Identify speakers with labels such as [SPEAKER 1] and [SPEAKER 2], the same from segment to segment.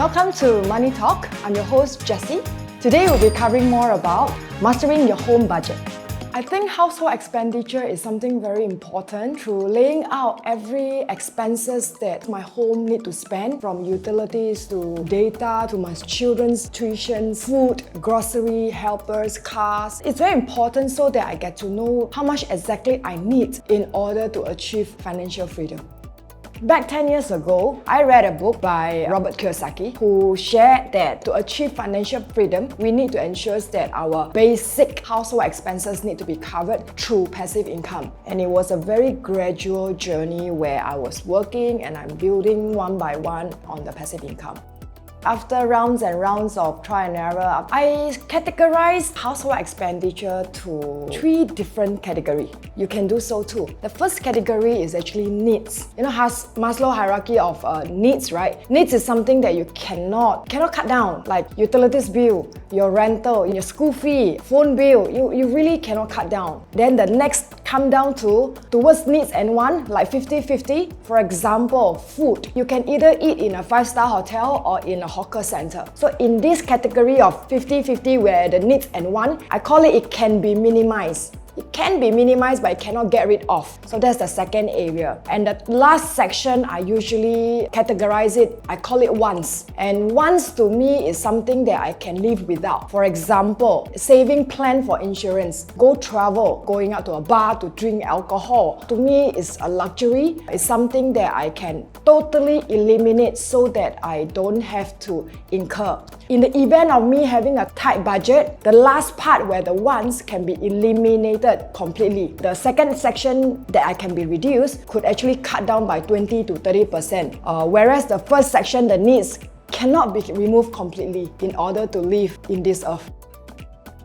[SPEAKER 1] Welcome to Money Talk. I'm your host, Jessy. Today we'll be covering more about mastering your home budget. I think household expenditure is something very important through laying out every expenses that my home need to spend, from utilities to data to my children's tuition, food, grocery, helpers, cars. It's very important so that I get to know how much exactly I need in order to achieve financial freedom. Back 10 years ago, I read a book by Robert Kiyosaki who shared that to achieve financial freedom, we need to ensure that our basic household expenses need to be covered through passive income. And it was a very gradual journey where I was working and I'm building one by one on the passive income. After rounds and rounds of trial and error, I categorized household expenditure to 3 different categories. You can do so too. The first category is actually needs. You know, Maslow hierarchy of needs, right? Needs is something that you cannot cut down, like utilities bill, your rental, your school fee, phone bill. You really cannot cut down. Then the next come down towards needs and want, like 50-50. For example, food. You can either eat in a 5-star hotel or in a hawker center. So in this category of 50-50 where the needs and want, I call it can be minimized. It can be minimized, but it cannot get rid of. So that's the second area. And the last section, I usually categorize it, I call it wants. And wants to me is something that I can live without. For example, saving plan for insurance, go travel, going out to a bar to drink alcohol. To me, is a luxury. It's something that I can totally eliminate so that I don't have to incur. In the event of me having a tight budget, the last part where the wants can be eliminated completely. The second section that I can be reduced could actually cut down by 20 to 30%. Whereas the first section, the needs, cannot be removed completely in order to live in this earth.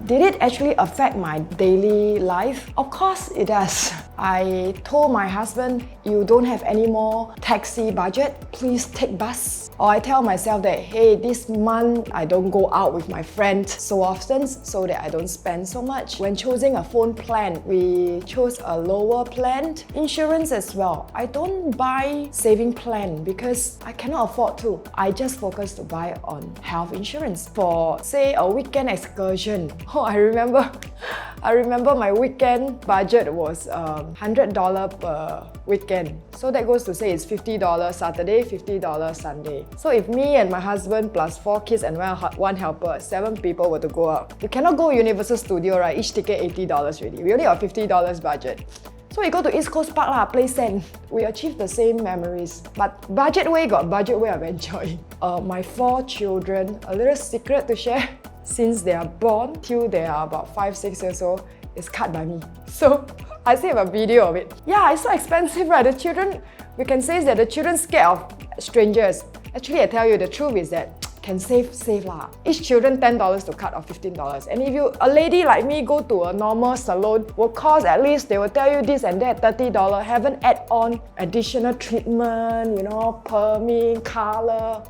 [SPEAKER 1] Did it actually affect my daily life? Of course it does. I told my husband, you don't have any more taxi budget, please take bus. Or I tell myself that, hey, this month I don't go out with my friends so often so that I don't spend so much. When choosing a phone plan, we chose a lower plan. Insurance as well. I don't buy saving plan because I cannot afford to. I just focus to buy on health insurance. For say a weekend excursion, I remember my weekend budget was $100 per weekend. So that goes to say it's $50 Saturday, $50 Sunday. So if me and my husband plus 4 kids and one helper, 7 people were to go out, you cannot go Universal Studio, right? Each ticket $80 already. We only have $50 budget. So we go to East Coast Park, play sand. We achieve the same memories. But budget way got budget way of enjoying. My 4 children, a little secret to share, since they are born till they are about 5-6 years old, is cut by me. So I still have a video of it. Yeah, it's so expensive, right? The children, we can say that the children scared of strangers. Actually, I tell you, the truth is that can save lah. Each children $10 to cut or $15. And if a lady like me go to a normal salon, will cost at least, they will tell you this and that, $30. Haven't add on additional treatment, perming, color.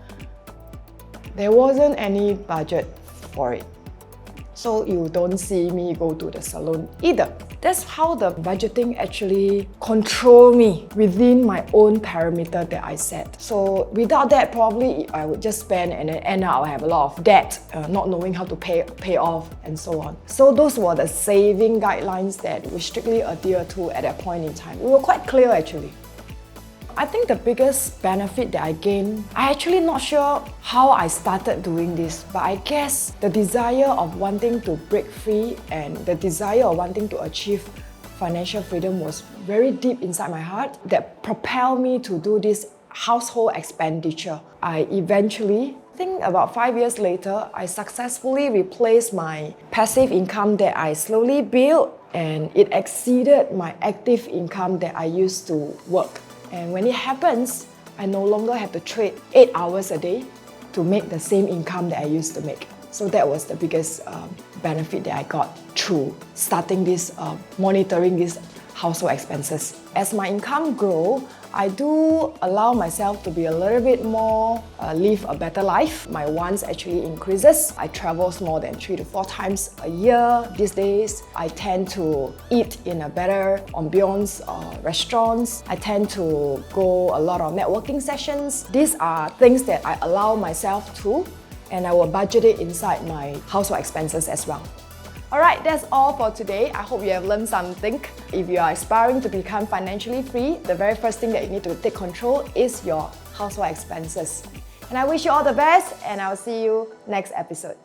[SPEAKER 1] There wasn't any budget for it. So you don't see me go to the salon either. That's how the budgeting actually control me within my own parameter that I set. So without that, probably I would just spend and then end up I have a lot of debt, not knowing how to pay off and so on. So those were the saving guidelines that we strictly adhere to at that point in time. We were quite clear actually. I think the biggest benefit that I gained, I'm actually not sure how I started doing this, but I guess the desire of wanting to break free and the desire of wanting to achieve financial freedom was very deep inside my heart that propelled me to do this household expenditure. I eventually, I think about 5 years later, I successfully replaced my passive income that I slowly built, and it exceeded my active income that I used to work. And when it happens, I no longer have to trade 8 hours a day to make the same income that I used to make. So that was the biggest benefit that I got through starting this, monitoring these household expenses. As my income grew, I do allow myself to be a little bit more, live a better life. My wants actually increases. I travel more than 3 to 4 times a year these days. I tend to eat in a better ambience restaurants. I tend to go a lot of networking sessions. These are things that I allow myself to, and I will budget it inside my household expenses as well. Alright, that's all for today. I hope you have learned something. If you are aspiring to become financially free, the very first thing that you need to take control is your household expenses. And I wish you all the best, and I'll see you next episode.